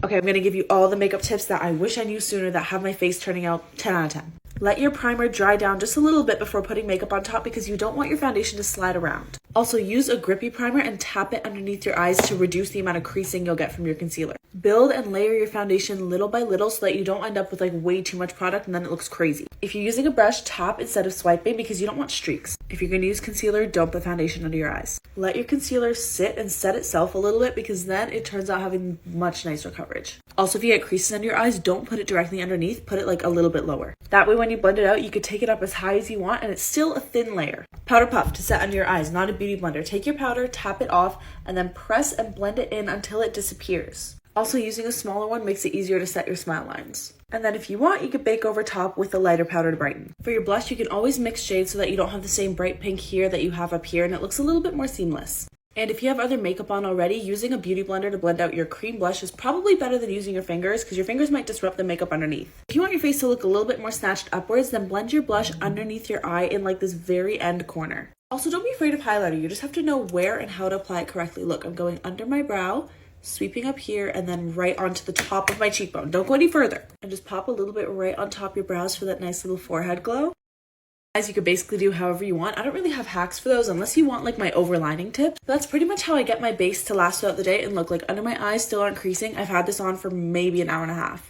Okay, I'm gonna give you all the makeup tips that I wish I knew sooner that have my face turning out 10 out of 10. Let your primer dry down just a little bit before putting makeup on top because you don't want your foundation to slide around. Also, use a grippy primer and tap it underneath your eyes to reduce the amount of creasing you'll get from your concealer. Build and layer your foundation little by little so that you don't end up with like way too much product and then it looks crazy. If you're using a brush, tap instead of swiping because you don't want streaks. If you're going to use concealer, don't put foundation under your eyes. Let your concealer sit and set itself a little bit because then it turns out having much nicer coverage. Also, if you get creases under your eyes, don't put it directly underneath, put it like a little bit lower. That way when you blend it out, you could take it up as high as you want and it's still a thin layer. Powder puff to set under your eyes, not a beauty blender. Take your powder, tap it off, and then press and blend it in until it disappears. Also, using a smaller one makes it easier to set your smile lines. And then if you want, you could bake over top with a lighter powder to brighten. For your blush, you can always mix shades so that you don't have the same bright pink here that you have up here and it looks a little bit more seamless. And if you have other makeup on already, using a beauty blender to blend out your cream blush is probably better than using your fingers because your fingers might disrupt the makeup underneath. If you want your face to look a little bit more snatched upwards, then blend your blush underneath your eye in like this very end corner. Also, don't be afraid of highlighter. You just have to know where and how to apply it correctly. Look, I'm going under my brow, sweeping up here, and then right onto the top of my cheekbone. Don't go any further. And just pop a little bit right on top of your brows for that nice little forehead glow. Guys, you could basically do however you want. I don't really have hacks for those unless you want like my overlining tips. But that's pretty much how I get my base to last throughout the day and look like under my eyes still aren't creasing. I've had this on for maybe an hour and a half.